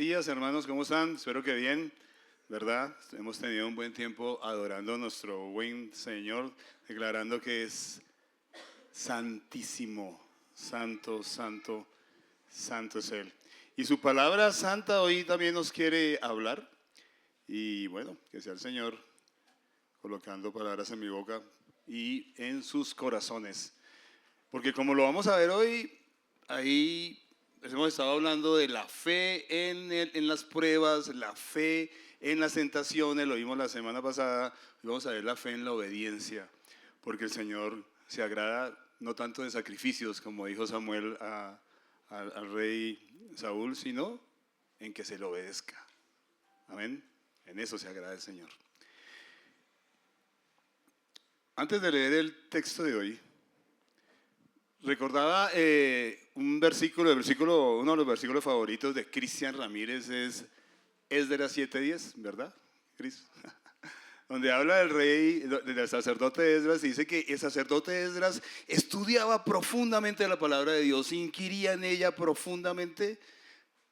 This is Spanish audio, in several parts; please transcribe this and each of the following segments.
días, hermanos, ¿cómo están? Espero que bien, ¿verdad? Hemos tenido un buen tiempo adorando a nuestro buen Señor, declarando que es santísimo, santo, santo, santo es Él. Y su palabra santa hoy también nos quiere hablar. Y bueno, que sea el Señor colocando palabras en mi boca y en sus corazones. Porque como lo vamos a ver hoy, ahí hemos estado hablando de la fe en las pruebas, la fe en las tentaciones, lo vimos la semana pasada, y vamos a ver la fe en la obediencia, porque el Señor se agrada no tanto de sacrificios, como dijo Samuel al rey Saúl, sino en que se le obedezca. Amén. En eso se agrada el Señor. Antes de leer el texto de hoy, recordaba uno de los versículos favoritos de Cristian Ramírez es Esdras 7:10, ¿verdad, Cris? Donde habla del rey, del sacerdote Esdras, y dice que el sacerdote Esdras estudiaba profundamente la palabra de Dios, inquiría en ella profundamente,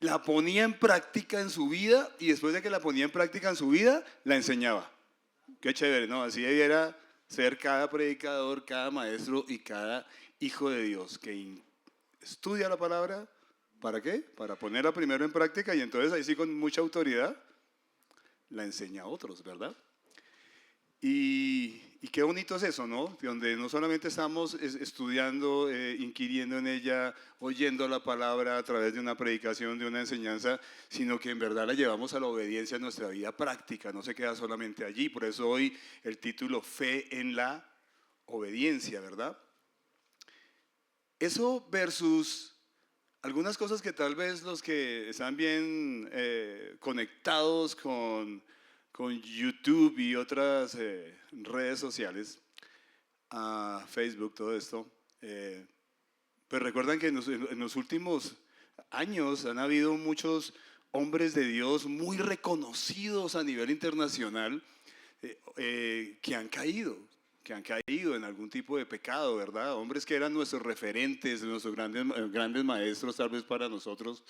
la ponía en práctica en su vida, y después de que la ponía en práctica en su vida, la enseñaba. Qué chévere, ¿no? Así debiera ser cada predicador, cada maestro y cada hijo de Dios que estudia la palabra. ¿Para qué? Para ponerla primero en práctica y entonces ahí sí con mucha autoridad la enseña a otros, ¿verdad? Y qué bonito es eso, ¿no? Donde no solamente estamos estudiando, inquiriendo en ella, oyendo la palabra a través de una predicación, de una enseñanza, sino que en verdad la llevamos a la obediencia en nuestra vida práctica, no se queda solamente allí. Por eso hoy el título Fe en la obediencia, ¿verdad? Eso versus algunas cosas que tal vez los que están bien conectados con YouTube y otras redes sociales, a Facebook, todo esto, pues recuerdan que en los últimos años han habido muchos hombres de Dios muy reconocidos a nivel internacional que han caído en algún tipo de pecado, ¿verdad? Hombres que eran nuestros referentes, nuestros grandes maestros tal vez para nosotros,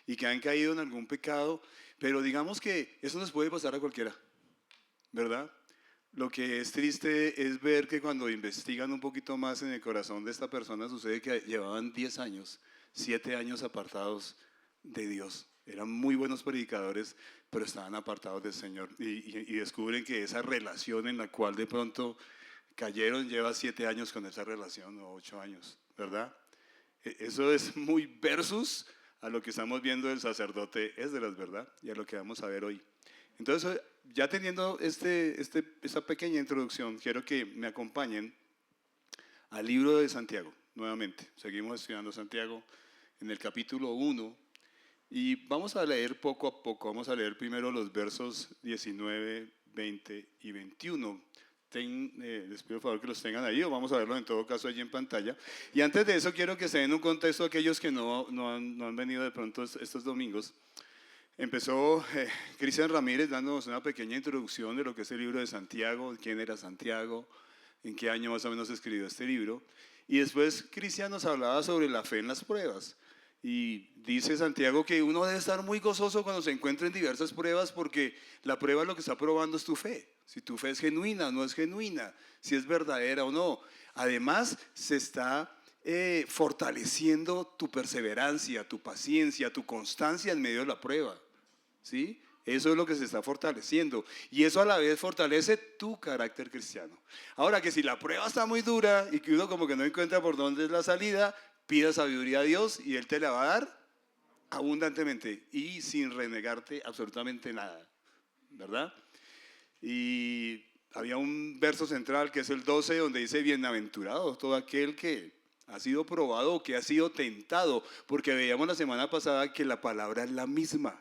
y que han caído en algún pecado, pero digamos que eso nos puede pasar a cualquiera, ¿verdad? Lo que es triste es ver que cuando investigan un poquito más en el corazón de esta persona, sucede que llevaban 10 años, 7 años apartados de Dios. Eran muy buenos predicadores, pero estaban apartados del Señor. Y descubren que esa relación en la cual de pronto cayeron lleva 7 años con esa relación, o 8 años, ¿verdad? Eso es muy versus a lo que estamos viendo del sacerdote Esdras, ¿verdad? Y a lo que vamos a ver hoy. Entonces, ya teniendo esta pequeña introducción, quiero que me acompañen al libro de Santiago, nuevamente. Seguimos estudiando Santiago en el capítulo 1 y vamos a leer poco a poco. Vamos a leer primero los versos 19, 20 y 21. Les pido por favor que los tengan ahí, o vamos a verlo en todo caso allí en pantalla. Y antes de eso quiero que se den un contexto a aquellos que no han venido de pronto estos domingos. Empezó Cristian Ramírez dándonos una pequeña introducción de lo que es el libro de Santiago, quién era Santiago, en qué año más o menos escribió este libro. Y después Cristian nos hablaba sobre la fe en las pruebas. Y dice Santiago que uno debe estar muy gozoso cuando se encuentra en diversas pruebas, porque la prueba lo que está probando es tu fe. Si tu fe es genuina o no es genuina, si es verdadera o no. Además, se está fortaleciendo tu perseverancia, tu paciencia, tu constancia en medio de la prueba. ¿Sí? Eso es lo que se está fortaleciendo. Y eso a la vez fortalece tu carácter cristiano. Ahora, que si la prueba está muy dura y que uno como que no encuentra por dónde es la salida, pida sabiduría a Dios y Él te la va a dar abundantemente y sin renegarte absolutamente nada, ¿verdad? Y había un verso central que es el 12, donde dice: bienaventurado todo aquel que ha sido probado o que ha sido tentado, porque veíamos la semana pasada que la palabra es la misma.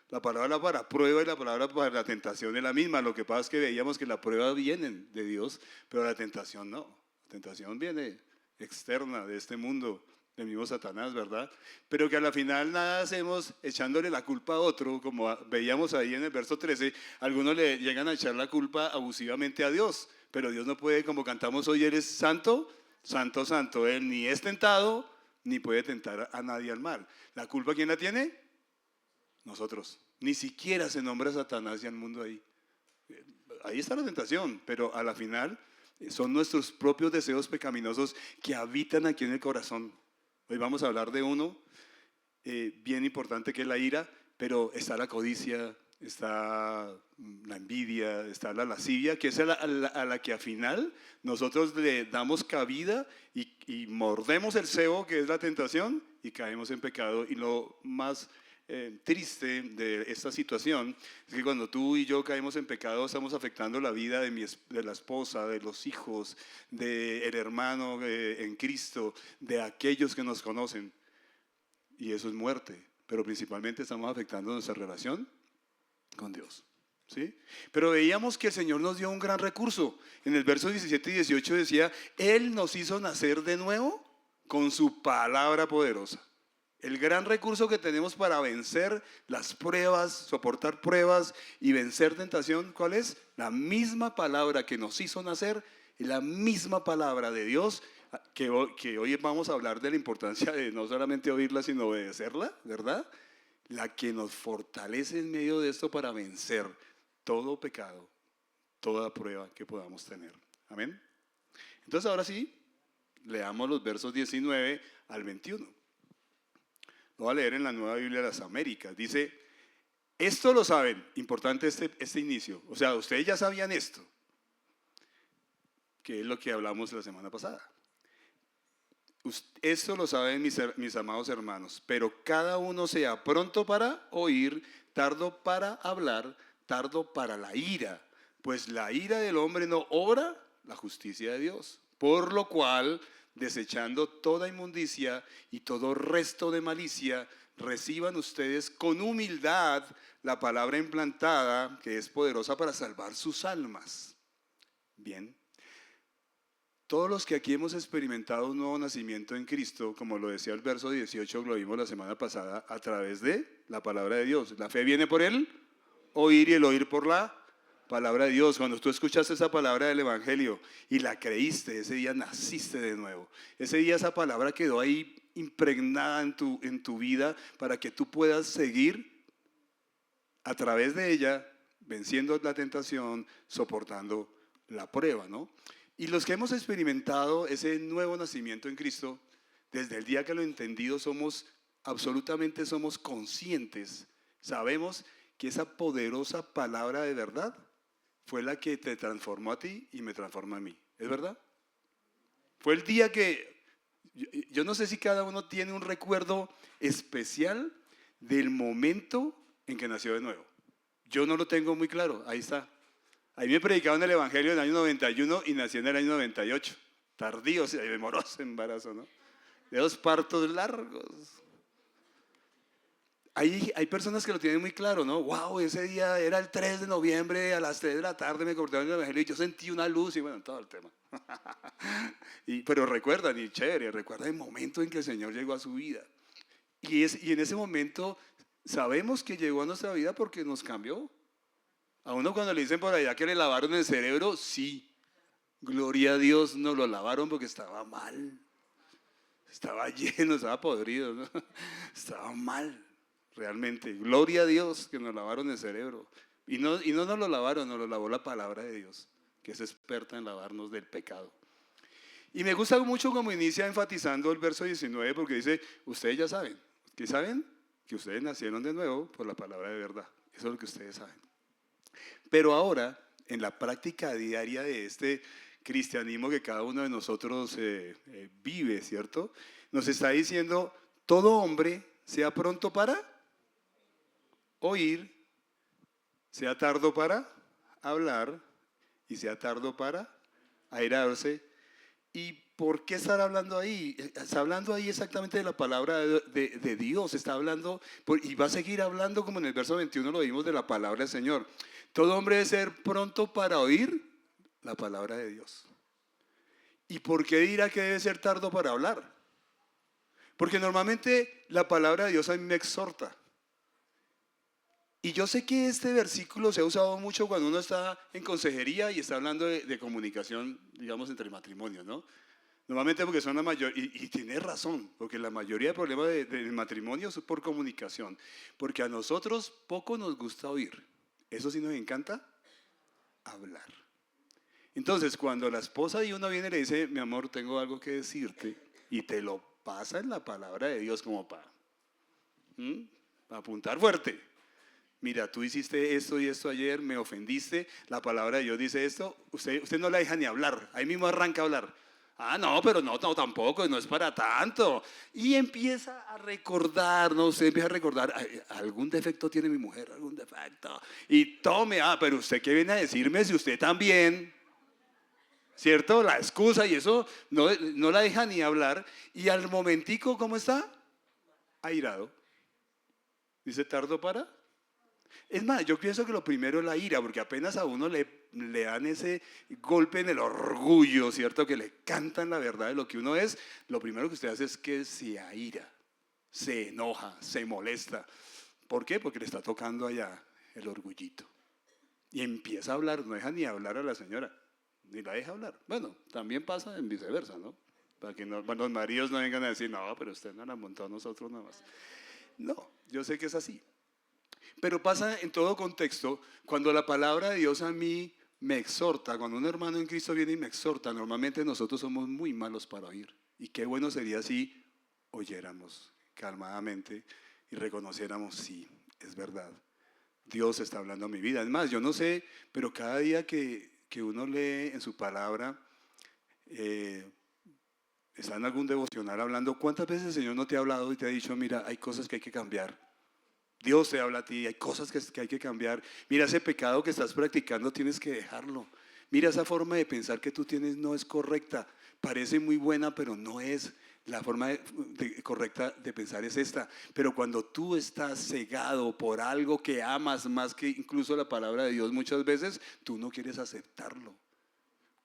La palabra para prueba y la palabra para la tentación es la misma. Lo que pasa es que veíamos que la prueba viene de Dios, pero la tentación no. La tentación viene externa de este mundo, del mismo Satanás, ¿verdad? Pero que a la final nada hacemos echándole la culpa a otro, como veíamos ahí en el verso 13. Algunos le llegan a echar la culpa abusivamente a Dios, pero Dios no puede, como cantamos hoy, Él es santo, santo, santo. Él ni es tentado, ni puede tentar a nadie al mal. ¿La culpa quién la tiene? Nosotros. Ni siquiera se nombra Satanás y al mundo ahí. Ahí está la tentación, pero a la final son nuestros propios deseos pecaminosos que habitan aquí en el corazón. Hoy vamos a hablar de uno bien importante, que es la ira, pero está la codicia, está la envidia, está la lascivia, que es a la que al final nosotros le damos cabida y mordemos el cebo, que es la tentación, y caemos en pecado. Y lo más triste de esta situación es que cuando tú y yo caemos en pecado, estamos afectando la vida de la esposa, de los hijos, del hermano en Cristo, de aquellos que nos conocen. Y eso es muerte, pero principalmente estamos afectando nuestra relación con Dios, ¿sí? Pero veíamos que el Señor nos dio un gran recurso. En el verso 17 y 18 decía: Él nos hizo nacer de nuevo con su palabra poderosa. El gran recurso que tenemos para vencer las pruebas, soportar pruebas y vencer tentación, ¿cuál es? La misma palabra que nos hizo nacer y la misma palabra de Dios, que hoy vamos a hablar de la importancia de no solamente oírla, sino obedecerla, ¿verdad? La que nos fortalece en medio de esto para vencer todo pecado, toda prueba que podamos tener. Amén. Entonces ahora sí, leamos los versos 19 al 21. Lo voy a leer en la Nueva Biblia de las Américas. Dice: esto lo saben, importante este inicio. O sea, ustedes ya sabían esto, que es lo que hablamos la semana pasada. Esto lo saben mis amados hermanos, pero cada uno sea pronto para oír, tardo para hablar, tardo para la ira, pues la ira del hombre no obra la justicia de Dios. Por lo cual, desechando toda inmundicia y todo resto de malicia, reciban ustedes con humildad la palabra implantada, que es poderosa para salvar sus almas. Bien. Todos los que aquí hemos experimentado un nuevo nacimiento en Cristo, como lo decía el verso 18, lo vimos la semana pasada, a través de la palabra de Dios. La fe viene por el oír y el oír por la palabra de Dios. Cuando tú escuchaste esa palabra del Evangelio y la creíste, ese día naciste de nuevo. Ese día esa palabra quedó ahí impregnada en tu vida para que tú puedas seguir a través de ella, venciendo la tentación, soportando la prueba, ¿no? Y los que hemos experimentado ese nuevo nacimiento en Cristo, desde el día que lo he entendido, somos conscientes, sabemos que esa poderosa palabra de verdad fue la que te transformó a ti y me transformó a mí. ¿Es verdad? Fue el día que, yo no sé si cada uno tiene un recuerdo especial del momento en que nació de nuevo. Yo no lo tengo muy claro, ahí está. Ahí me predicaron el Evangelio en el año 91 y nací en el año 98. Tardío, se demoró ese embarazo, ¿no? De 2 partos largos. Hay personas que lo tienen muy claro, ¿no? Wow, ese día era el 3 de noviembre a las 3 de la tarde me cortaron el Evangelio y yo sentí una luz y bueno, todo el tema. Pero recuerdan, y chévere, recuerda el momento en que el Señor llegó a su vida. Y en ese momento sabemos que llegó a nuestra vida porque nos cambió. A uno cuando le dicen por allá que le lavaron el cerebro, sí, gloria a Dios, nos lo lavaron porque estaba mal, estaba lleno, estaba podrido, ¿no? Estaba mal, realmente. Gloria a Dios que nos lavaron el cerebro. Y no nos lo lavaron, nos lo lavó la palabra de Dios, que es experta en lavarnos del pecado. Y me gusta mucho como inicia enfatizando el verso 19 porque dice: ustedes ya saben, ¿qué saben? Que ustedes nacieron de nuevo por la palabra de verdad. Eso es lo que ustedes saben. Pero ahora, en la práctica diaria de este cristianismo que cada uno de nosotros vive, ¿cierto? Nos está diciendo: todo hombre sea pronto para oír, sea tardo para hablar y sea tardo para airarse. ¿Y por qué estar hablando ahí? Está hablando ahí exactamente de la palabra de Dios. Está hablando, y va a seguir hablando, como en el verso 21 lo vimos, de la palabra del Señor. Todo hombre debe ser pronto para oír la palabra de Dios. ¿Y por qué dirá que debe ser tardo para hablar? Porque normalmente la palabra de Dios a mí me exhorta. Y yo sé que este versículo se ha usado mucho cuando uno está en consejería y está hablando de comunicación, digamos, entre matrimonios, ¿no? Normalmente porque son la mayoría, y tiene razón, porque la mayoría de problemas del matrimonio es por comunicación, porque a nosotros poco nos gusta oír, eso sí nos encanta hablar. Entonces, cuando la esposa de uno viene y le dice, mi amor, tengo algo que decirte, y te lo pasa en la palabra de Dios como para apuntar fuerte. Mira, tú hiciste esto y esto ayer, me ofendiste, la palabra de Dios dice esto, usted no la deja ni hablar, ahí mismo arranca a hablar. Ah, no, pero no, no, tampoco, no es para tanto. Y empieza a recordar, ¿no? Usted empieza a recordar, algún defecto tiene mi mujer, algún defecto. Y tome, pero usted qué viene a decirme si usted también, ¿cierto? La excusa y eso no la deja ni hablar. Y al momentico, ¿cómo está? Airado. Dice, ¿tardo para? Es más, yo pienso que lo primero es la ira, porque apenas a uno le dan ese golpe en el orgullo, ¿cierto? Que le cantan la verdad de lo que uno es, lo primero que usted hace es que se aira, se enoja, se molesta. ¿Por qué? Porque le está tocando allá el orgullito. Y empieza a hablar, no deja ni hablar a la señora, ni la deja hablar. Bueno, también pasa en viceversa, ¿no? Para que los maridos no vengan a decir, no, pero usted no la montó a nosotros nada más. No, yo sé que es así. Pero pasa en todo contexto, cuando la palabra de Dios a mí me exhorta, cuando un hermano en Cristo viene y me exhorta, normalmente nosotros somos muy malos para oír. Y qué bueno sería si oyéramos calmadamente y reconociéramos, sí, es verdad, Dios está hablando a mi vida. Es más, yo no sé, pero cada día que uno lee en su palabra, está en algún devocional hablando, ¿cuántas veces el Señor no te ha hablado y te ha dicho, mira, hay cosas que hay que cambiar? Dios te habla a ti, hay cosas que hay que cambiar. Mira, ese pecado que estás practicando tienes que dejarlo. Mira, esa forma de pensar que tú tienes no es correcta. Parece muy buena, pero no es. La forma correcta de pensar es esta. Pero cuando tú estás cegado por algo que amas más que incluso la palabra de Dios, muchas veces tú no quieres aceptarlo.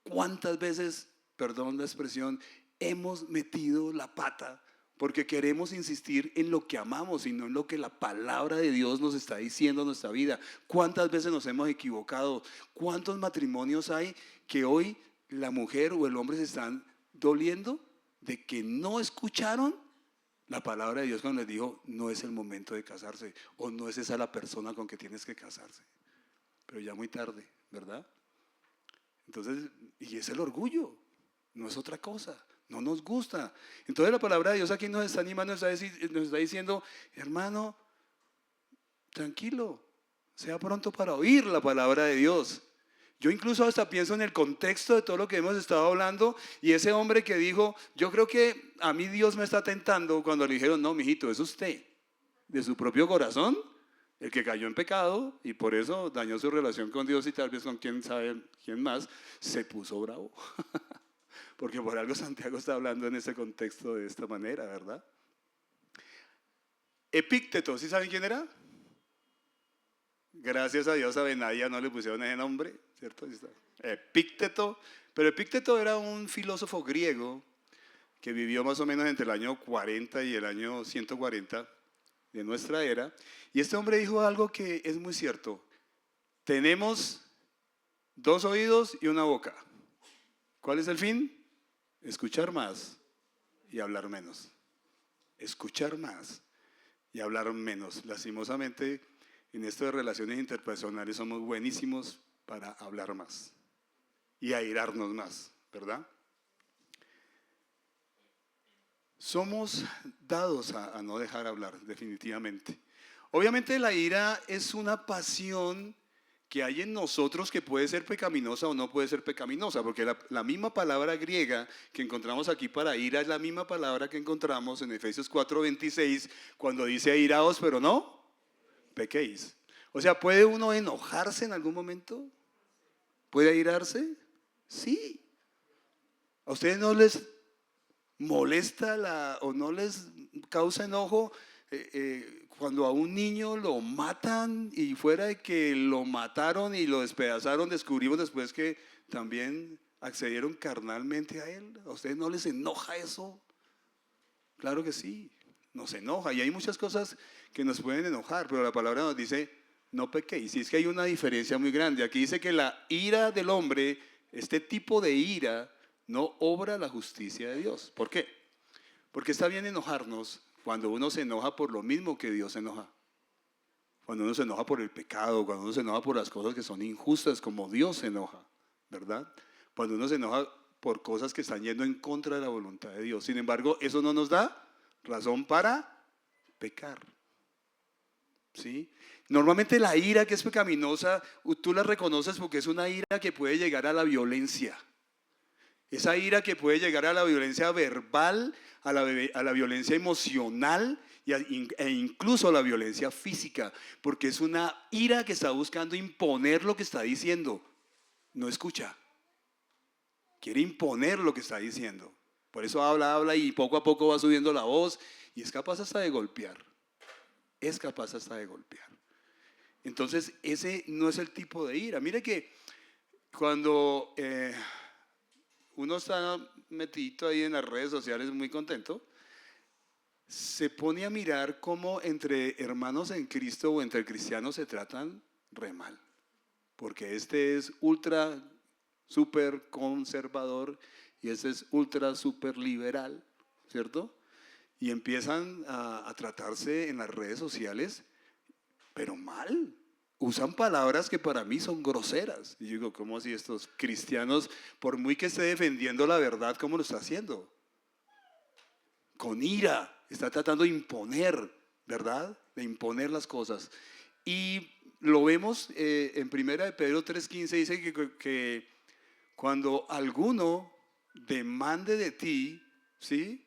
¿Cuántas veces, perdón la expresión, hemos metido la pata porque queremos insistir en lo que amamos y no en lo que la palabra de Dios nos está diciendo en nuestra vida? ¿Cuántas veces nos hemos equivocado? ¿Cuántos matrimonios hay que hoy la mujer o el hombre se están doliendo de que no escucharon la palabra de Dios cuando les dijo, no es el momento de casarse o no es esa la persona con que tienes que casarse? Pero ya muy tarde, ¿verdad? Entonces, y es el orgullo, no es otra cosa, no nos gusta. Entonces la palabra de Dios aquí nos está animando, nos está diciendo, hermano, tranquilo, sea pronto para oír la palabra de Dios. Yo incluso hasta pienso en el contexto de todo lo que hemos estado hablando y ese hombre que dijo, yo creo que a mí Dios me está tentando, cuando le dijeron, no, mijito, es usted, de su propio corazón, el que cayó en pecado y por eso dañó su relación con Dios y tal vez con quién sabe quién más, se puso bravo. Porque por algo Santiago está hablando en ese contexto de esta manera, ¿verdad? Epícteto, ¿sí saben quién era? Gracias a Dios a Benaía no le pusieron ese nombre, ¿cierto? Epícteto, pero Epícteto era un filósofo griego que vivió más o menos entre el año 40 y el año 140 de nuestra era. Y este hombre dijo algo que es muy cierto. Tenemos 2 oídos y una boca. ¿Cuál es el fin? Escuchar más y hablar menos. Escuchar más y hablar menos. Lastimosamente, en esto de relaciones interpersonales somos buenísimos para hablar más y airarnos más, ¿verdad? Somos dados a no dejar hablar, definitivamente. Obviamente la ira es una pasión que hay en nosotros que puede ser pecaminosa o no puede ser pecaminosa, porque la misma palabra griega que encontramos aquí para ira es la misma palabra que encontramos en Efesios 4:26 cuando dice airaos, pero no pequéis. O sea, ¿puede uno enojarse en algún momento? ¿Puede airarse? Sí. ¿A ustedes no les molesta o no les causa enojo cuando a un niño lo matan y fuera de que lo mataron y lo despedazaron, descubrimos después que también accedieron carnalmente a él? ¿A ustedes no les enoja eso? Claro que sí, nos enoja y hay muchas cosas que nos pueden enojar, pero la palabra nos dice no pequéis. Y es que hay una diferencia muy grande. Aquí dice que la ira del hombre, este tipo de ira, no obra la justicia de Dios. ¿Por qué? Porque está bien enojarnos cuando uno se enoja por lo mismo que Dios se enoja. Cuando uno se enoja por el pecado, cuando uno se enoja por las cosas que son injustas, como Dios se enoja, ¿verdad? Cuando uno se enoja por cosas que están yendo en contra de la voluntad de Dios. Sin embargo, eso no nos da razón para pecar. ¿Sí? Normalmente la ira que es pecaminosa, tú la reconoces porque es una ira que puede llegar a la violencia. Esa ira que puede llegar a la violencia verbal, a la violencia emocional e incluso a la violencia física, porque es una ira que está buscando imponer lo que está diciendo. No escucha. Quiere imponer lo que está diciendo. Por eso habla y poco a poco va subiendo la voz y es capaz hasta de golpear. Es capaz hasta de golpear. Entonces, ese no es el tipo de ira. Mire que cuando uno está metidito ahí en las redes sociales muy contento, se pone a mirar cómo entre hermanos en Cristo o entre cristianos se tratan re mal. Porque este es ultra, súper conservador y este es ultra, súper liberal, ¿cierto? Y empiezan a tratarse en las redes sociales, pero mal. Usan palabras que para mí son groseras. Y yo digo, ¿cómo así estos cristianos, por muy que esté defendiendo la verdad, cómo lo está haciendo? Con ira, está tratando de imponer, ¿verdad? De imponer las cosas. Y lo vemos en 1 de Pedro 3:15, dice que cuando alguno demande de ti, ¿sí?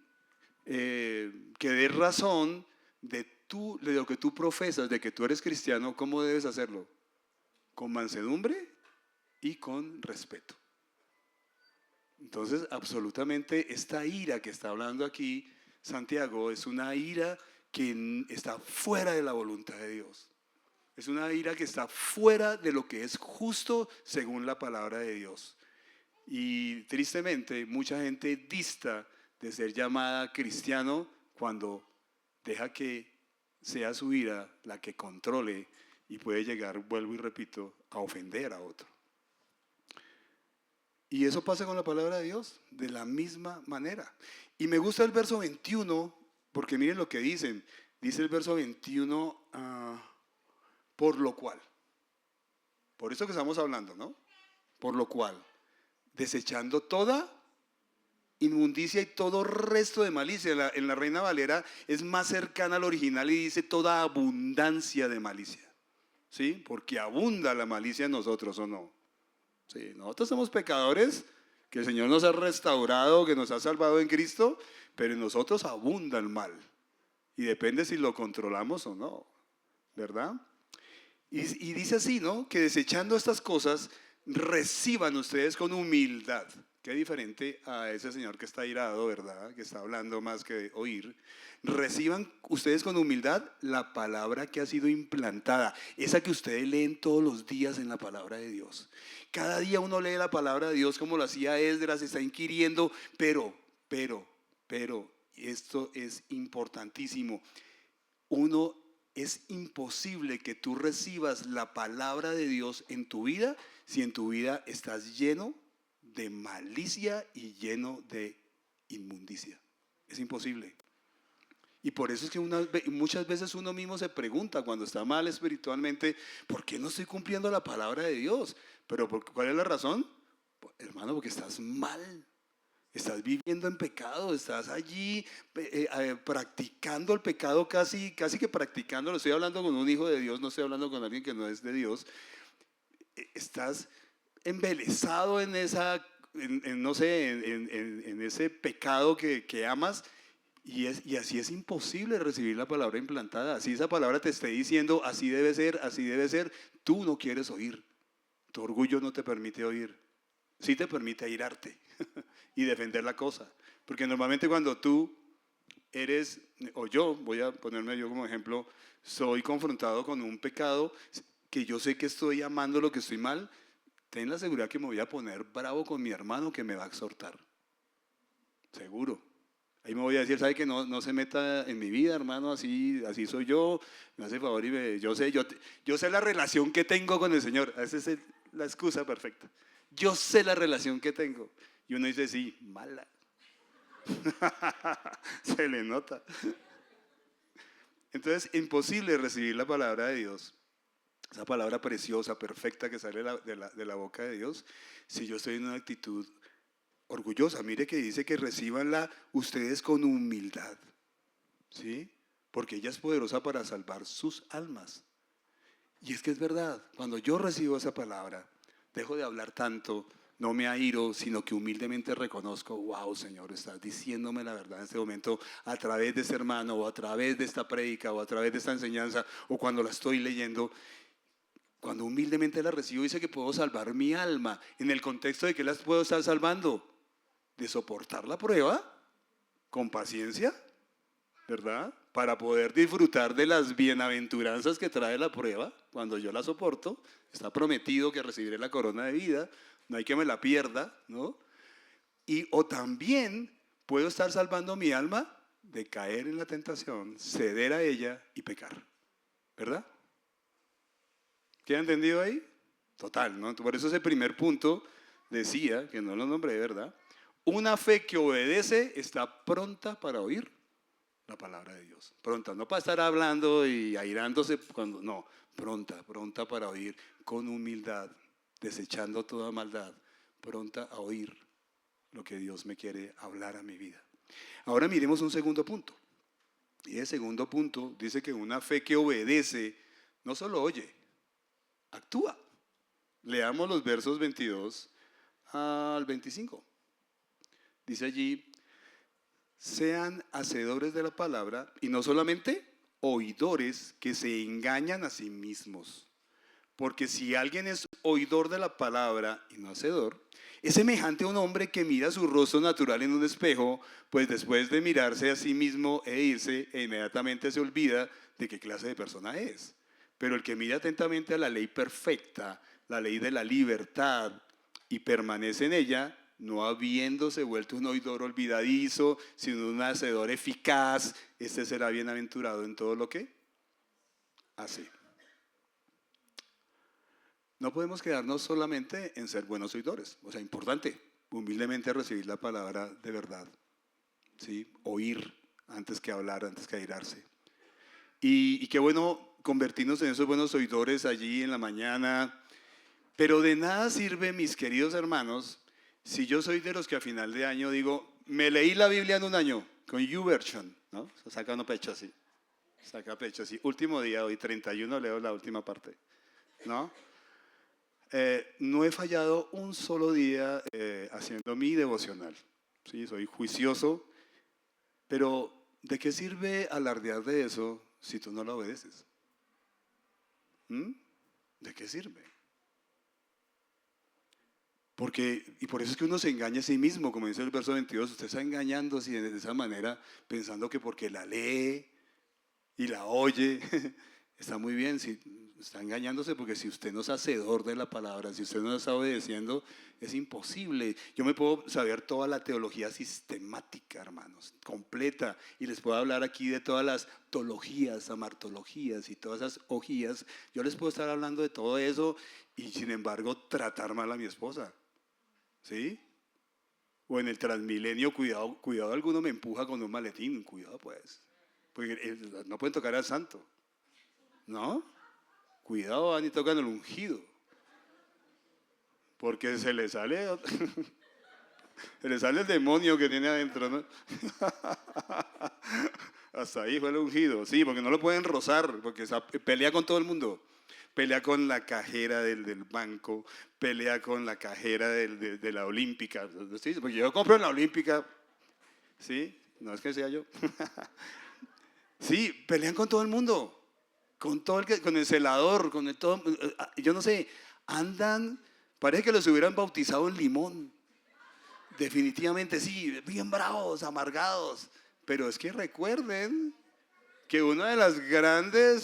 Que dé razón de lo que tú profesas, de que tú eres cristiano, ¿cómo debes hacerlo? Con mansedumbre y con respeto. Entonces, absolutamente, esta ira que está hablando aquí Santiago es una ira que está fuera de la voluntad de Dios. Es una ira que está fuera de lo que es justo según la palabra de Dios. Y tristemente, mucha gente dista de ser llamada cristiano cuando deja que sea su ira la que controle y puede llegar, vuelvo y repito, a ofender a otro. Y eso pasa con la palabra de Dios de la misma manera. Y me gusta el verso 21 porque miren lo que dicen. Dice el verso 21, por lo cual. Por eso que estamos hablando, ¿no? Por lo cual, desechando toda inmundicia y todo resto de malicia. En la Reina Valera es más cercana al original y dice toda abundancia de malicia. ¿Sí? Porque abunda la malicia en nosotros, ¿o no? Sí, nosotros somos pecadores, que el Señor nos ha restaurado, que nos ha salvado en Cristo, pero en nosotros abunda el mal. Y depende si lo controlamos o no, ¿verdad? Y dice así, ¿no? Que desechando estas cosas, reciban ustedes con humildad. Qué diferente a ese señor que está irado, ¿verdad? Que está hablando más que oír. Reciban ustedes con humildad la palabra que ha sido implantada, esa que ustedes leen todos los días en la palabra de Dios. Cada día uno lee la palabra de Dios como lo hacía Esdras, se está inquiriendo, pero, esto es importantísimo. Es imposible que tú recibas la palabra de Dios en tu vida si en tu vida estás lleno de malicia y lleno de inmundicia. Es imposible. Y por eso es que muchas veces uno mismo se pregunta cuando está mal espiritualmente, ¿por qué no estoy cumpliendo la palabra de Dios? Pero ¿cuál es la razón? Hermano, porque estás mal. Estás viviendo en pecado, estás allí practicando el pecado, casi que practicándolo. Estoy hablando con un hijo de Dios, no estoy hablando con alguien que no es de Dios. Estás embelesado en ese pecado que amas y así es imposible recibir la palabra implantada. Así esa palabra te esté diciendo, así debe ser, tú no quieres oír. Tu orgullo no te permite oír. Sí te permite airarte y defender la cosa. Porque normalmente cuando tú eres, o yo, voy a ponerme yo como ejemplo, soy confrontado con un pecado que yo sé que estoy amando lo que estoy mal, ten la seguridad que me voy a poner bravo con mi hermano que me va a exhortar. Seguro. Ahí me voy a decir, ¿sabe que no se meta en mi vida, hermano? Así soy yo, me hace favor y yo sé la relación que tengo con el Señor. Esa es la excusa perfecta. Yo sé la relación que tengo. Y uno dice, sí, mala. Se le nota. Entonces, imposible recibir la palabra de Dios, esa palabra preciosa, perfecta que sale de la boca de Dios, si yo estoy en una actitud orgullosa. Mire que dice que recibanla ustedes con humildad, ¿sí? Porque ella es poderosa para salvar sus almas. Y es que es verdad, cuando yo recibo esa palabra, dejo de hablar tanto, no me airo, sino que humildemente reconozco, wow, Señor, estás diciéndome la verdad en este momento a través de ese hermano, o a través de esta prédica, o a través de esta enseñanza, o cuando la estoy leyendo. Cuando humildemente la recibo, dice que puedo salvar mi alma. ¿En el contexto de que las puedo estar salvando? De soportar la prueba con paciencia, ¿verdad? Para poder disfrutar de las bienaventuranzas que trae la prueba, cuando yo la soporto, está prometido que recibiré la corona de vida, no hay que me la pierda, ¿no? O también puedo estar salvando mi alma de caer en la tentación, ceder a ella y pecar, ¿verdad? ¿Queda entendido ahí? Total, ¿no? Por eso ese primer punto decía, que no lo nombré, ¿verdad? Una fe que obedece está pronta para oír la palabra de Dios. Pronta, no para estar hablando y airándose cuando, no, pronta para oír con humildad, desechando toda maldad, pronta a oír lo que Dios me quiere hablar a mi vida. Ahora miremos un segundo punto. Y el segundo punto dice que una fe que obedece no solo oye, actúa. Leamos los versos 22 al 25. Dice allí, sean hacedores de la palabra y no solamente oidores que se engañan a sí mismos. Porque si alguien es oidor de la palabra y no hacedor, es semejante a un hombre que mira su rostro natural en un espejo, pues después de mirarse a sí mismo e irse, inmediatamente se olvida de qué clase de persona es. Pero el que mira atentamente a la ley perfecta, la ley de la libertad, y permanece en ella, no habiéndose vuelto un oidor olvidadizo, sino un hacedor eficaz, este será bienaventurado en todo lo que hace. No podemos quedarnos solamente en ser buenos oidores. O sea, importante, humildemente recibir la palabra de verdad, ¿sí? Oír antes que hablar, antes que airarse. Y qué bueno convertirnos en esos buenos oidores allí en la mañana. Pero de nada sirve, mis queridos hermanos, si yo soy de los que a final de año digo, me leí la Biblia en un año, con YouVersion, ¿no? Se saca uno pecho así, saca pecho así. Último día, hoy 31, leo la última parte, ¿no? No he fallado un solo día haciendo mi devocional, ¿sí? Soy juicioso, pero ¿de qué sirve alardear de eso si tú no lo obedeces? ¿De qué sirve? Y por eso es que uno se engaña a sí mismo, como dice el verso 22, usted está engañándose de esa manera, pensando que porque la lee y la oye, está muy bien, si está engañándose porque si usted no es hacedor de la palabra, si usted no está obedeciendo, es imposible. Yo me puedo saber toda la teología sistemática, hermanos, completa, y les puedo hablar aquí de todas las teologías, amartologías y todas esas ojías. Yo les puedo estar hablando de todo eso y sin embargo tratar mal a mi esposa. ¿Sí? O en el Transmilenio, cuidado, alguno me empuja con un maletín, cuidado pues. Porque no pueden tocar al santo, ¿no? Cuidado, van y tocan el ungido. Porque se le sale el demonio que tiene adentro, ¿no? Hasta ahí fue el ungido, sí, porque no lo pueden rozar, porque pelea con todo el mundo. Pelea con la cajera del banco, pelea con la cajera de la Olímpica. ¿Sí? Porque yo compro en la Olímpica, ¿sí? No es que sea yo. Sí, pelean con todo el mundo, con el celador, con el todo. Yo no sé, andan, parece que los hubieran bautizado en limón. Definitivamente sí, bien bravos, amargados. Pero es que recuerden que uno de los grandes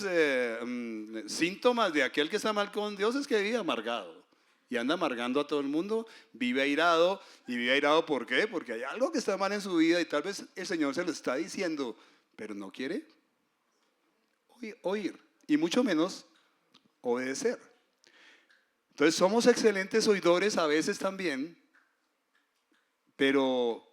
síntomas de aquel que está mal con Dios es que vive amargado y anda amargando a todo el mundo, vive airado. ¿Y vive airado por qué? Porque hay algo que está mal en su vida y tal vez el Señor se lo está diciendo, pero no quiere oír y mucho menos obedecer. Entonces somos excelentes oidores a veces también, Pero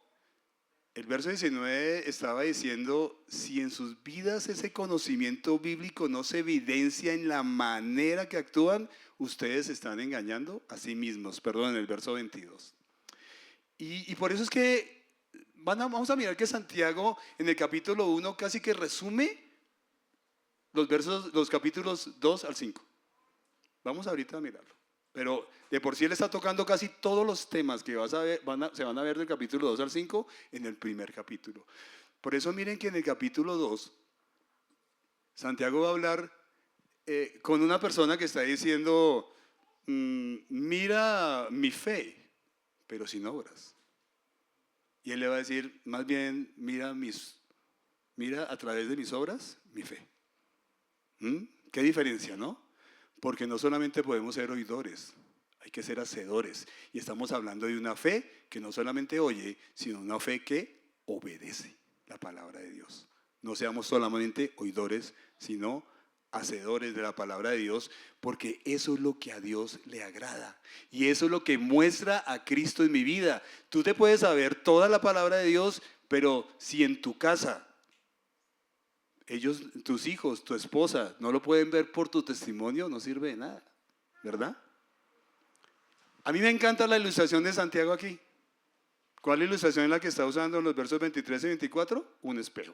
el verso 19 estaba diciendo, si en sus vidas ese conocimiento bíblico no se evidencia en la manera que actúan, ustedes se están engañando a sí mismos. Perdón, en el verso 22. Y por eso es que vamos a mirar que Santiago en el capítulo 1 casi que resume los capítulos 2 al 5. Vamos ahorita a mirarlo. Pero de por sí él está tocando casi todos los temas que se van a ver del capítulo 2 al 5 en el primer capítulo. Por eso miren que en el capítulo 2, Santiago va a hablar con una persona que está diciendo, mira mi fe, pero sin obras. Y él le va a decir, más bien, mira a través de mis obras mi fe. ¿Qué diferencia, no? Porque no solamente podemos ser oidores, hay que ser hacedores. Y estamos hablando de una fe que no solamente oye, sino una fe que obedece la palabra de Dios. No seamos solamente oidores, sino hacedores de la palabra de Dios, porque eso es lo que a Dios le agrada. Y eso es lo que muestra a Cristo en mi vida. Tú te puedes saber toda la palabra de Dios, pero si en tu casa tus hijos, tu esposa, no lo pueden ver por tu testimonio, no sirve de nada, ¿verdad? A mí me encanta la ilustración de Santiago aquí. ¿Cuál ilustración es la que está usando en los versos 23 y 24? Un espejo.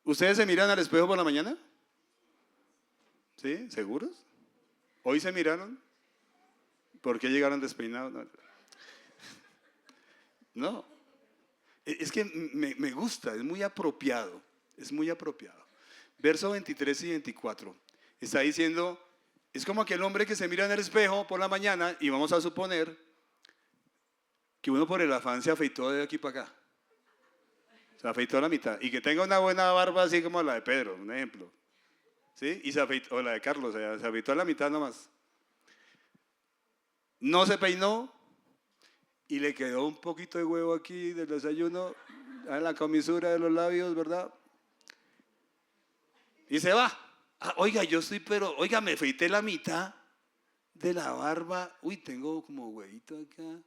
¿Ustedes se miran al espejo por la mañana? ¿Sí? ¿Seguros? ¿Hoy se miraron? ¿Por qué llegaron despeinados? No. Es que me gusta, es muy apropiado. Es muy apropiado. Verso 23 y 24. Está diciendo, es como aquel hombre que se mira en el espejo por la mañana y vamos a suponer que uno por el afán se afeitó de aquí para acá. Se afeitó a la mitad. Y que tenga una buena barba así como la de Pedro, un ejemplo. ¿Sí? Y se afeitó, o la de Carlos, se afeitó a la mitad nomás. No se peinó y le quedó un poquito de huevo aquí del desayuno en la comisura de los labios, ¿verdad? Y se va. Oiga, oiga, me afeité la mitad de la barba. Uy, tengo como huevito acá.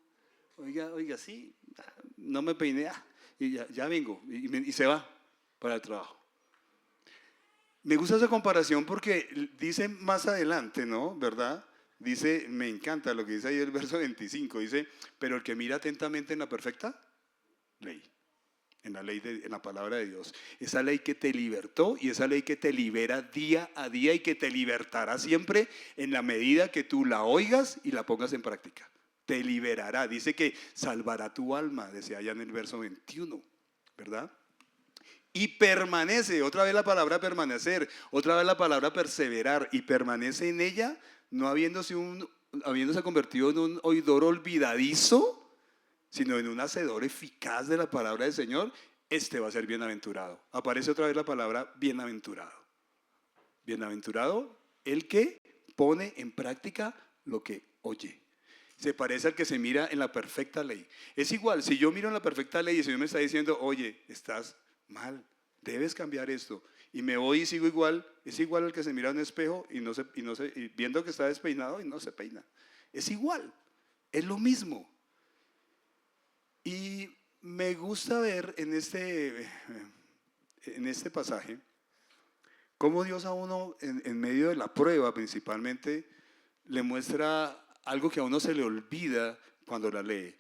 Oiga, sí, no me peiné. Y ya vengo. Y se va para el trabajo. Me gusta esa comparación porque dice más adelante, ¿no? ¿Verdad? Dice, me encanta lo que dice ahí el verso 25. Dice, pero el que mira atentamente en la perfecta ley. En la palabra de Dios, esa ley que te libertó y esa ley que te libera día a día y que te libertará siempre en la medida que tú la oigas y la pongas en práctica. Te liberará, dice que salvará tu alma, decía allá en el verso 21, ¿verdad? Y permanece, otra vez la palabra permanecer, otra vez la palabra perseverar, y permanece en ella, no habiéndose convertido en un oidor olvidadizo, sino en un hacedor eficaz de la palabra del Señor. Este va a ser bienaventurado. Aparece otra vez la palabra bienaventurado. Bienaventurado el que pone en práctica lo que oye. Se parece al que se mira en la perfecta ley. Es igual, si yo miro en la perfecta ley y el Señor me está diciendo, oye, estás mal, debes cambiar esto, y me voy y sigo igual, es igual al que se mira en un espejo y viendo que está despeinado y no se peina. Es igual, es lo mismo. Y me gusta ver en este pasaje cómo Dios a uno en medio de la prueba principalmente le muestra algo que a uno se le olvida cuando la lee.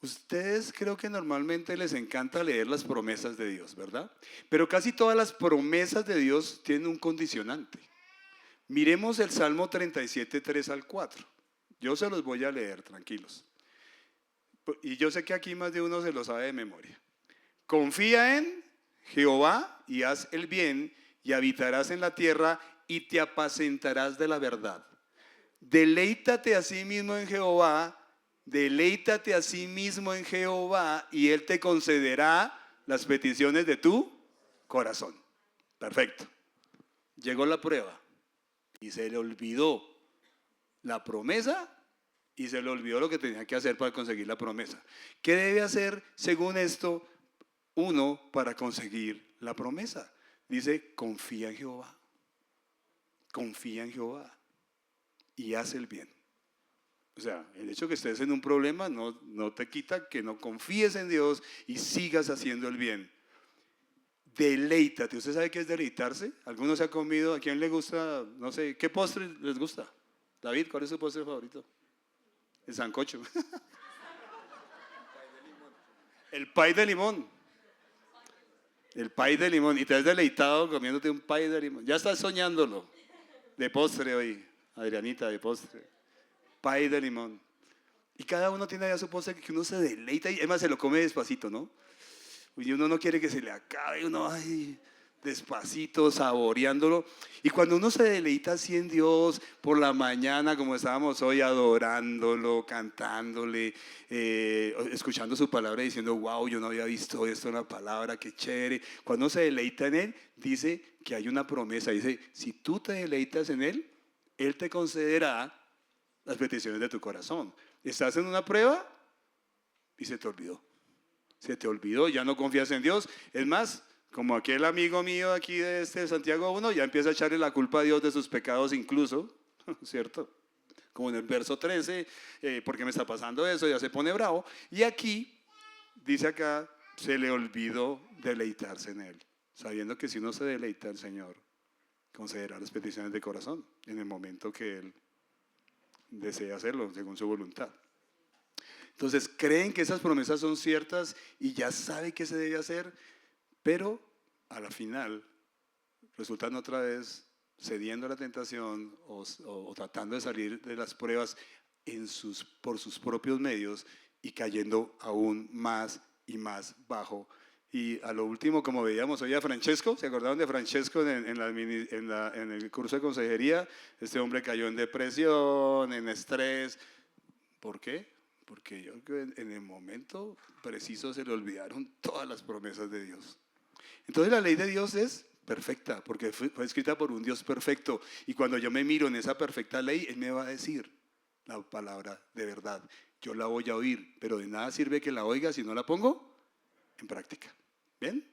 Ustedes creo que normalmente les encanta leer las promesas de Dios, ¿verdad? Pero casi todas las promesas de Dios tienen un condicionante. Miremos el Salmo 37, 3 al 4. Yo se los voy a leer, tranquilos. Y yo sé que aquí más de uno se lo sabe de memoria. Confía en Jehová y haz el bien y habitarás en la tierra y te apacentarás de la verdad. Deleítate a sí mismo en Jehová, deleítate a sí mismo en Jehová y Él te concederá las peticiones de tu corazón. Perfecto. Llegó la prueba y se le olvidó la promesa y se le olvidó lo que tenía que hacer para conseguir la promesa. ¿Qué debe hacer según esto uno para conseguir la promesa? Dice, confía en Jehová y haz el bien. O sea, el hecho que estés en un problema no te quita que no confíes en Dios y sigas haciendo el bien. Deleítate. ¿Usted sabe qué es deleitarse? ¿Alguno se ha comido? ¿A quién le gusta? No sé, ¿qué postre les gusta? David, ¿cuál es su postre favorito? El sancocho. El pay de limón. El pay de limón. Y te has deleitado comiéndote un pay de limón. Ya estás soñándolo. De postre hoy, Adrianita, de postre. Pay de limón. Y cada uno tiene allá su postre que uno se deleita y además se lo come despacito, ¿no? Y uno no quiere que se le acabe, uno, ay, despacito, saboreándolo. Y cuando uno se deleita así en Dios por la mañana, como estábamos hoy, adorándolo, cantándole, escuchando su palabra, diciendo, wow, yo no había visto esto en la palabra, qué chévere. Cuando uno se deleita en Él, dice que hay una promesa. Dice, si tú te deleitas en Él, Él te concederá las peticiones de tu corazón. Estás en una prueba y se te olvidó. Se te olvidó, ya no confías en Dios. Es más, como aquel amigo mío aquí de Santiago 1, ya empieza a echarle la culpa a Dios de sus pecados incluso, ¿cierto? Como en el verso 13, ¿por qué me está pasando eso? Ya se pone bravo. Y aquí, dice acá, se le olvidó deleitarse en Él, sabiendo que si uno se deleita en el Señor, concederá las peticiones de corazón en el momento que Él desea hacerlo, según su voluntad. Entonces creen que esas promesas son ciertas y ya sabe qué se debe hacer, pero a la final resultan otra vez cediendo a la tentación o tratando de salir de las pruebas por sus propios medios y cayendo aún más y más bajo. Y a lo último, como veíamos hoy a Francesco, ¿se acordaron de Francesco en el curso de consejería? Este hombre cayó en depresión, en estrés. ¿Por qué? Porque yo creo que en el momento preciso se le olvidaron todas las promesas de Dios. Entonces la ley de Dios es perfecta, porque fue escrita por un Dios perfecto. Y cuando yo me miro en esa perfecta ley, Él me va a decir la palabra de verdad. Yo la voy a oír, pero de nada sirve que la oiga si no la pongo en práctica. ¿Bien?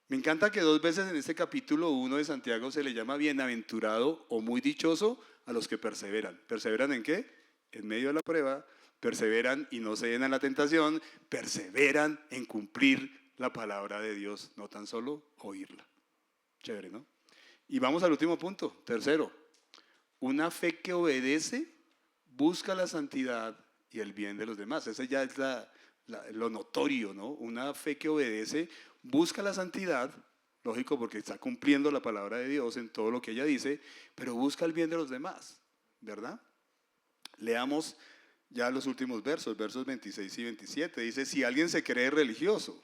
Me encanta que 2 veces en este capítulo 1 de Santiago se le llama bienaventurado o muy dichoso a los que perseveran. ¿Perseveran en qué? En medio de la prueba. Perseveran y no ceden a la tentación, perseveran en cumplir la palabra de Dios, no tan solo oírla. Chévere, ¿no? Y vamos al último punto, tercero. Una fe que obedece busca la santidad y el bien de los demás. Ese ya es lo notorio, ¿no? Una fe que obedece busca la santidad, lógico porque está cumpliendo la palabra de Dios en todo lo que ella dice, pero busca el bien de los demás, ¿verdad? Leamos ya los últimos versos 26 y 27, dice, si alguien se cree religioso,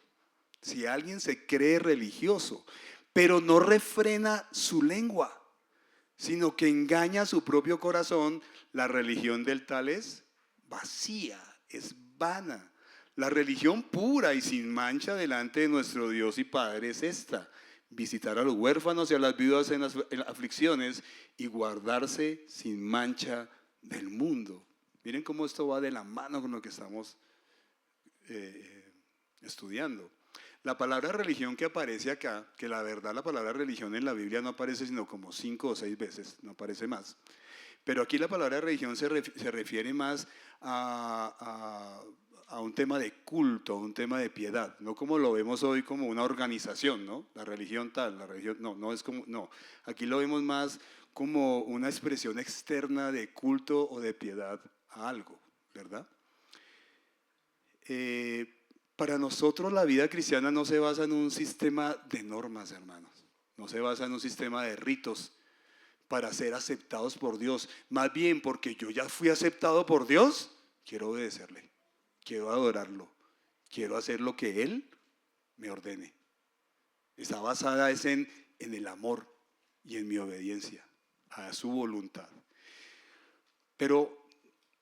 pero no refrena su lengua, sino que engaña a su propio corazón, la religión del tal es vacía, es vana. La religión pura y sin mancha delante de nuestro Dios y Padre es esta: visitar a los huérfanos y a las viudas en las aflicciones y guardarse sin mancha del mundo. Miren cómo esto va de la mano con lo que estamos estudiando. La palabra religión que aparece acá, que la verdad la palabra religión en la Biblia no aparece sino como 5 o 6 veces, no aparece más. Pero aquí la palabra religión se refiere más a un tema de culto, a un tema de piedad, no como lo vemos hoy como una organización, ¿no? La religión tal, la religión, no es como, no. Aquí lo vemos más como una expresión externa de culto o de piedad a algo, ¿verdad? Para nosotros la vida cristiana no se basa en un sistema de normas, hermanos. No se basa en un sistema de ritos para ser aceptados por Dios. Más bien porque yo ya fui aceptado por Dios, quiero obedecerle, quiero adorarlo, quiero hacer lo que Él me ordene. Está basada en el amor y en mi obediencia a su voluntad. Pero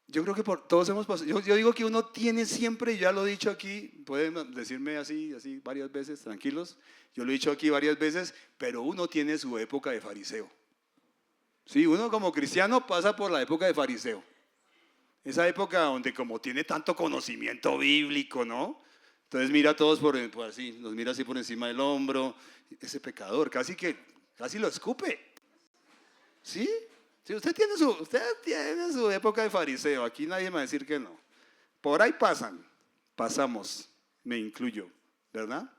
yo creo que todos hemos pasado. Yo digo que uno tiene siempre, ya lo he dicho aquí, pueden decirme así varias veces, tranquilos. Yo lo he dicho aquí varias veces, pero uno tiene su época de fariseo. Sí, uno como cristiano pasa por la época de fariseo. Esa época donde como tiene tanto conocimiento bíblico, ¿no? Entonces mira a todos así, los mira así por encima del hombro. Ese pecador casi lo escupe. ¿Sí? Si usted tiene su época de fariseo, aquí nadie me va a decir que no. Por ahí pasamos, me incluyo, ¿verdad?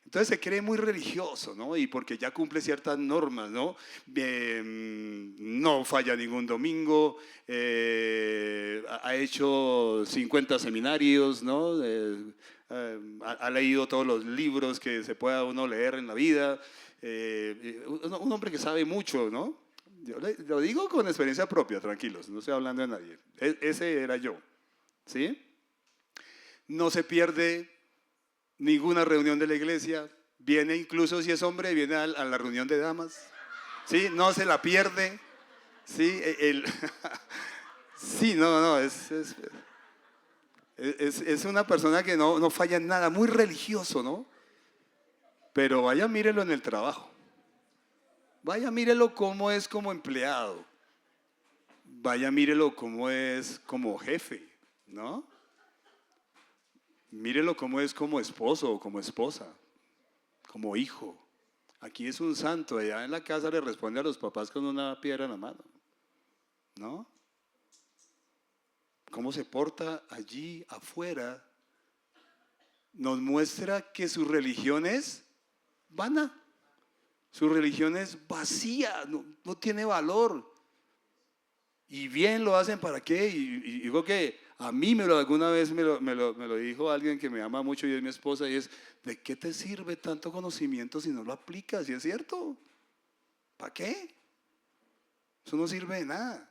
Entonces se cree muy religioso, ¿no? Y porque ya cumple ciertas normas, ¿no? No falla ningún domingo, ha hecho 50 seminarios, ¿no? Ha leído todos los libros que se pueda uno leer en la vida. Un hombre que sabe mucho, ¿no? Yo lo digo con experiencia propia, tranquilos, no estoy hablando de nadie. Ese era yo, ¿sí? No se pierde ninguna reunión de la iglesia, viene incluso si es hombre, viene a la reunión de damas, ¿sí? No se la pierde, ¿sí? Sí, no, es una persona que no falla en nada, muy religioso, ¿no? Pero vaya, mírelo en el trabajo, vaya, mírelo cómo es como empleado, vaya, mírelo cómo es como jefe, ¿no? Mírelo cómo es como esposo o como esposa, como hijo. Aquí es un santo, allá en la casa le responde a los papás con una piedra en la mano, ¿no? Cómo se porta allí afuera nos muestra que su religión es vana, su religión es vacía, no tiene valor. Y bien lo hacen, ¿para qué? Y digo que a mí alguna vez me lo dijo alguien que me ama mucho y es mi esposa, y es, ¿de qué te sirve tanto conocimiento si no lo aplicas? ¿Y es cierto? ¿Para qué? Eso no sirve de nada.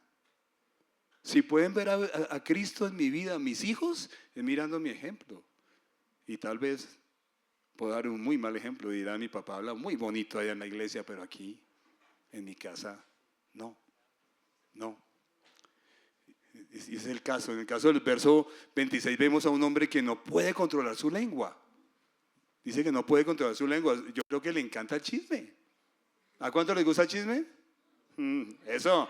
Si pueden ver a Cristo en mi vida, mis hijos, es mirando mi ejemplo. Y tal vez puedo dar un muy mal ejemplo y dirá, mi papá habla muy bonito allá en la iglesia, pero aquí, en mi casa, no. Y es el caso. En el caso del verso 26 vemos a un hombre que no puede controlar su lengua. Dice que no puede controlar su lengua. Yo creo que le encanta el chisme. ¿A cuánto les gusta el chisme? Eso.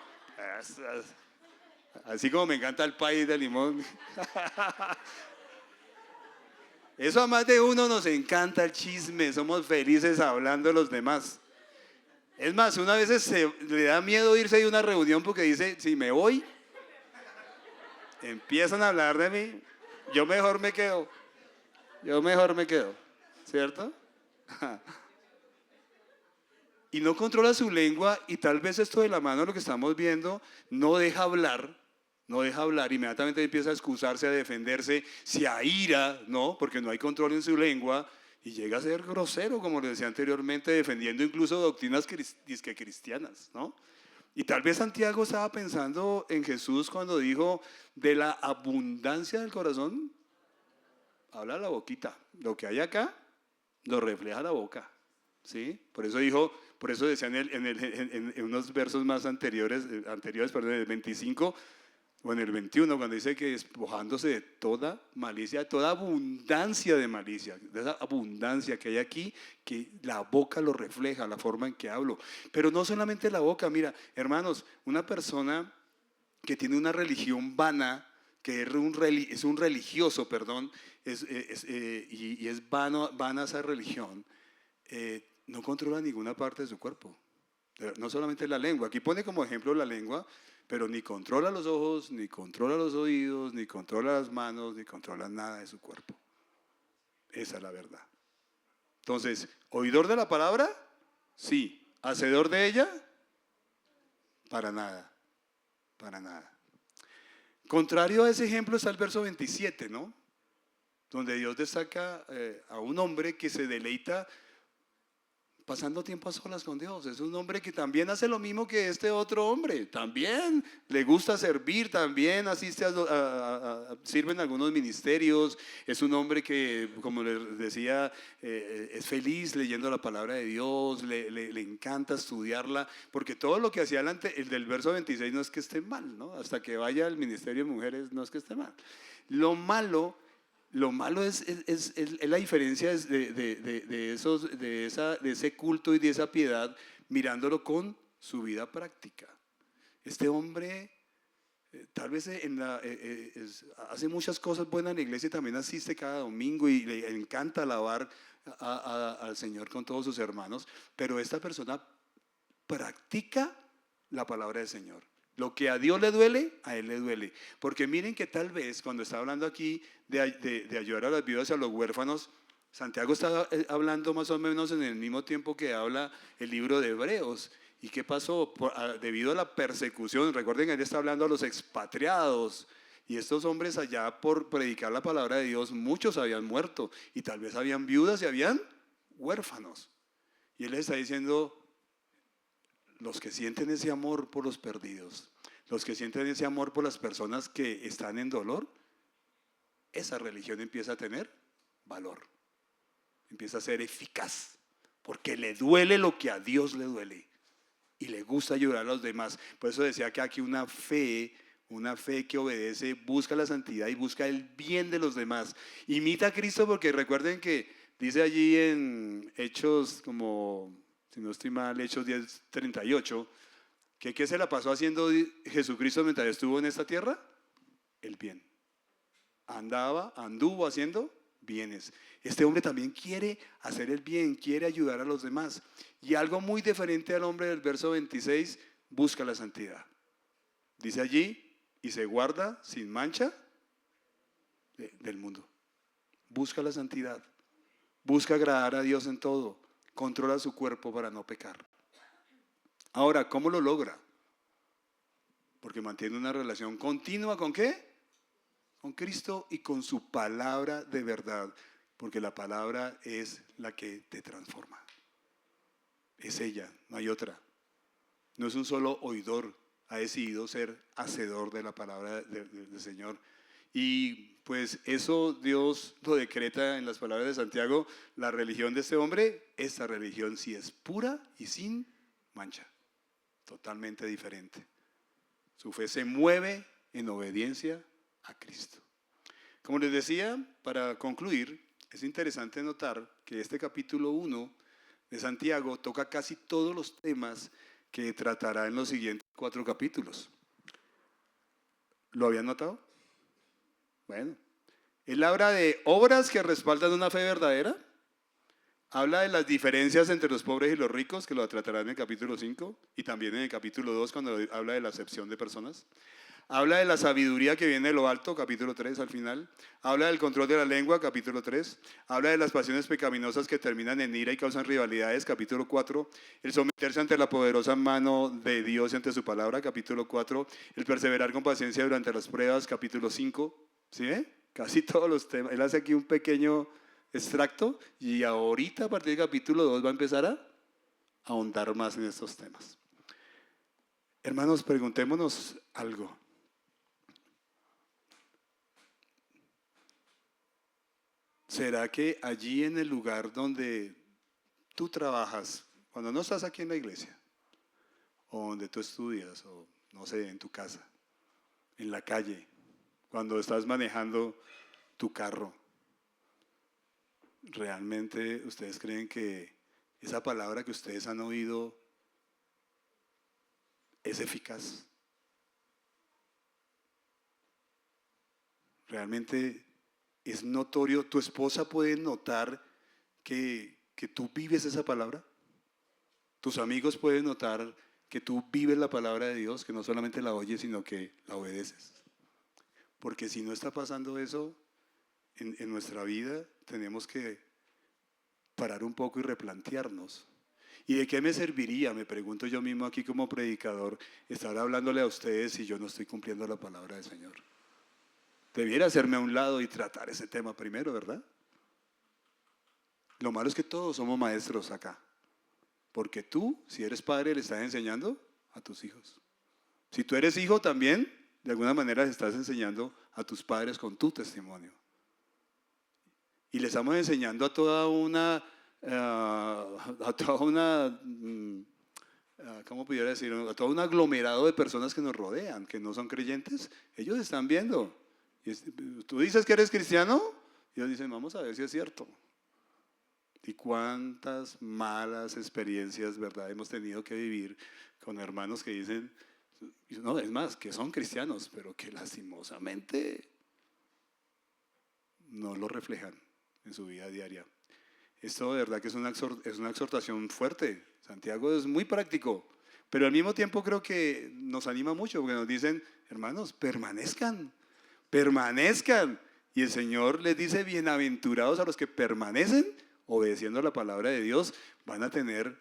Así como me encanta el país de limón. Eso a más de uno nos encanta el chisme. Somos felices hablando de los demás. Es más, una vez le da miedo irse de una reunión porque dice, si me voy, empiezan a hablar de mí, yo mejor me quedo, ¿cierto? Y no controla su lengua y tal vez esto de la mano de lo que estamos viendo, no deja hablar, inmediatamente empieza a excusarse, a defenderse, se aira, ¿no? Porque no hay control en su lengua y llega a ser grosero, como les decía anteriormente, defendiendo incluso doctrinas disque cristianas, ¿no? Y tal vez Santiago estaba pensando en Jesús cuando dijo, de la abundancia del corazón, habla la boquita. Lo que hay acá, lo refleja la boca. ¿Sí? Por eso decía en unos versos más anteriores, perdón, en el 25 o en el 21, cuando dice que despojándose de toda malicia, de toda abundancia de malicia, de esa abundancia que hay aquí, que la boca lo refleja, la forma en que hablo. Pero no solamente la boca, mira, hermanos, una persona que tiene una religión vana, que es un religioso, perdón, y es vana esa religión, no controla ninguna parte de su cuerpo, no solamente la lengua. Aquí pone como ejemplo la lengua, pero ni controla los ojos, ni controla los oídos, ni controla las manos, ni controla nada de su cuerpo. Esa es la verdad. Entonces, ¿oidor de la palabra? Sí. ¿Hacedor de ella? Para nada, para nada. Contrario a ese ejemplo está el verso 27, ¿no? Donde Dios destaca a un hombre que se deleita pasando tiempo a solas con Dios. Es un hombre que también hace lo mismo que este otro hombre. También le gusta servir, también asiste sirve en algunos ministerios. Es un hombre que, como les decía, es feliz leyendo la palabra de Dios, le encanta estudiarla, porque todo lo que hacía el del verso 26 no es que esté mal, ¿no? Hasta que vaya al ministerio de mujeres no es que esté mal. Lo malo es la diferencia de ese culto y de esa piedad, mirándolo con su vida práctica. Este hombre tal vez hace muchas cosas buenas en la iglesia y también asiste cada domingo y le encanta alabar al Señor con todos sus hermanos, pero esta persona practica la palabra del Señor. Lo que a Dios le duele, a Él le duele. Porque miren que tal vez cuando está hablando aquí de ayudar a las viudas y a los huérfanos, Santiago está hablando más o menos en el mismo tiempo que habla el libro de Hebreos. ¿Y qué pasó? Debido a la persecución, recuerden que él está hablando a los expatriados. Y estos hombres allá por predicar la palabra de Dios, muchos habían muerto. Y tal vez habían viudas y habían huérfanos. Y él les está diciendo, los que sienten ese amor por los perdidos, los que sienten ese amor por las personas que están en dolor, esa religión empieza a tener valor, empieza a ser eficaz, porque le duele lo que a Dios le duele y le gusta ayudar a los demás. Por eso decía que aquí una fe que obedece, busca la santidad y busca el bien de los demás. Imita a Cristo, porque recuerden que dice allí en Hechos, como si no estoy mal, Hechos 10:38, que ¿qué se la pasó haciendo Jesucristo mientras estuvo en esta tierra? El bien. Anduvo haciendo bienes. Este hombre también quiere hacer el bien, quiere ayudar a los demás. Y algo muy diferente al hombre del verso 26, busca la santidad. Dice allí, y se guarda sin mancha del mundo. Busca la santidad, busca agradar a Dios en todo, controla su cuerpo para no pecar. Ahora, ¿cómo lo logra? Porque mantiene una relación continua ¿con qué? Con Cristo y con su palabra de verdad, porque la palabra es la que te transforma. Es ella, no hay otra. No es un solo oidor, ha decidido ser hacedor de la palabra del Señor. Y pues eso Dios lo decreta en las palabras de Santiago. La religión de este hombre, esta religión sí es pura y sin mancha, totalmente diferente. Su fe se mueve en obediencia a Cristo. Como les decía, para concluir, es interesante notar que este capítulo 1 de Santiago toca casi todos los temas que tratará en los siguientes 4 capítulos. ¿Lo habían notado? Bueno, él habla de obras que respaldan una fe verdadera, habla de las diferencias entre los pobres y los ricos, que lo tratará en el capítulo 5, y también en el capítulo 2 cuando habla de la acepción de personas. Habla de la sabiduría que viene de lo alto, capítulo 3 al final. Habla del control de la lengua, capítulo 3. Habla de las pasiones pecaminosas que terminan en ira y causan rivalidades, capítulo 4. El someterse ante la poderosa mano de Dios y ante su palabra, capítulo 4. El perseverar con paciencia durante las pruebas, capítulo 5. ¿Sí ve? Casi todos los temas. Él hace aquí un pequeño extracto y ahorita a partir del capítulo 2 va a empezar a ahondar más en estos temas. Hermanos, preguntémonos algo. ¿Será que allí en el lugar donde tú trabajas, cuando no estás aquí en la iglesia, o donde tú estudias, o no sé, en tu casa, en la calle, cuando estás manejando tu carro, realmente ustedes creen que esa palabra que ustedes han oído es eficaz? Realmente es notorio, tu esposa puede notar que tú vives esa palabra. Tus amigos pueden notar que tú vives la palabra de Dios, que no solamente la oyes, sino que la obedeces. Porque si no está pasando eso en nuestra vida, tenemos que parar un poco y replantearnos. ¿Y de qué me serviría, me pregunto yo mismo aquí como predicador, estar hablándole a ustedes si yo no estoy cumpliendo la palabra del Señor? Debiera hacerme a un lado y tratar ese tema primero, ¿verdad? Lo malo es que todos somos maestros acá. Porque tú, si eres padre, le estás enseñando a tus hijos. Si tú eres hijo también, de alguna manera le estás enseñando a tus padres con tu testimonio. Y le estamos enseñando a toda una, ¿cómo pudiera decir? A todo un aglomerado de personas que nos rodean, que no son creyentes. Ellos están viendo. ¿Tú dices que eres cristiano? Y ellos dicen, vamos a ver si es cierto. Y cuántas malas experiencias, ¿verdad?, hemos tenido que vivir con hermanos que dicen, no, es más, que son cristianos, pero que lastimosamente no lo reflejan en su vida diaria. Esto de verdad que es una exhortación fuerte. Santiago es muy práctico. Pero al mismo tiempo creo que nos anima mucho porque nos dicen, hermanos, permanezcan, permanezcan. Y el Señor les dice, bienaventurados a los que permanecen obedeciendo la palabra de Dios, van a tener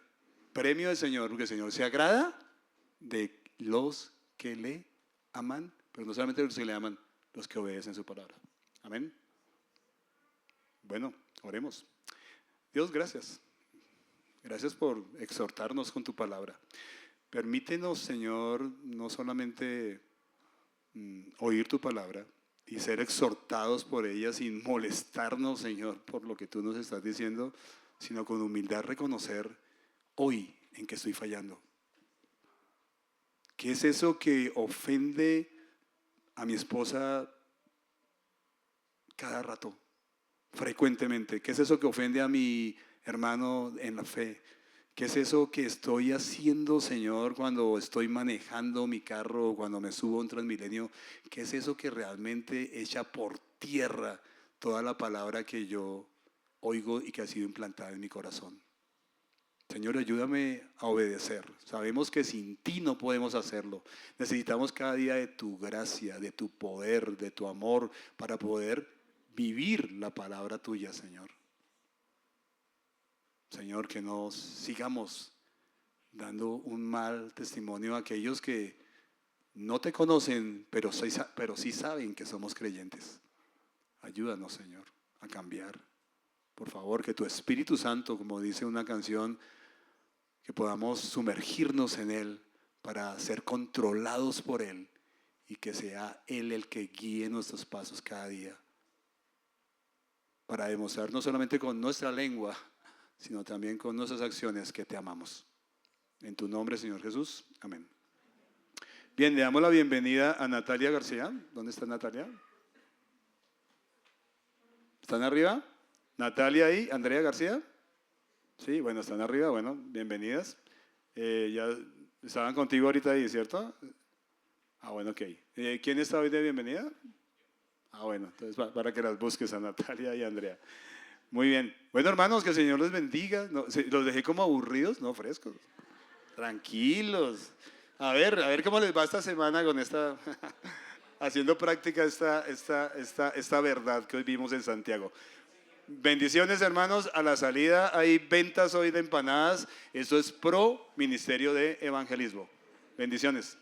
premio del Señor, porque el Señor se agrada de los que le aman, pero no solamente los que le aman, los que obedecen su palabra. Amén. Bueno, oremos. Dios, gracias. Gracias por exhortarnos con tu palabra. Permítenos, Señor, no solamente oír tu palabra y ser exhortados por ella sin molestarnos, Señor, por lo que tú nos estás diciendo, sino con humildad reconocer hoy en que estoy fallando. ¿Qué es eso que ofende a mi esposa cada rato, frecuentemente? ¿Qué es eso que ofende a mi hermano en la fe? ¿Qué es eso que estoy haciendo, Señor, cuando estoy manejando mi carro o cuando me subo a un Transmilenio? ¿Qué es eso que realmente echa por tierra toda la palabra que yo oigo y que ha sido implantada en mi corazón? Señor, ayúdame a obedecer. Sabemos que sin ti no podemos hacerlo. Necesitamos cada día de tu gracia, de tu poder, de tu amor para poder vivir la palabra tuya, Señor. Señor, que no sigamos dando un mal testimonio a aquellos que no te conocen, pero sí saben que somos creyentes. Ayúdanos, Señor, a cambiar. Por favor, que tu Espíritu Santo, como dice una canción, que podamos sumergirnos en Él para ser controlados por Él y que sea Él el que guíe nuestros pasos cada día. Para demostrar no solamente con nuestra lengua, sino también con nuestras acciones que te amamos. En tu nombre, Señor Jesús. Amén. Bien, le damos la bienvenida a Natalia García. ¿Dónde está Natalia? ¿Están arriba? Natalia y Andrea García. Sí, bueno, están arriba. Bueno, bienvenidas. Ya estaban contigo ahorita ahí, ¿cierto? Ah, bueno, ok. ¿Quién está hoy de bienvenida? Ah, bueno, entonces para que las busques a Natalia y a Andrea. Muy bien. Bueno, hermanos, que el Señor les bendiga. No, los dejé como aburridos, no, frescos. Tranquilos. A ver cómo les va esta semana con esta, haciendo práctica esta verdad que hoy vimos en Santiago. Bendiciones, hermanos. A la salida hay ventas hoy de empanadas. Eso es pro Ministerio de Evangelismo. Bendiciones.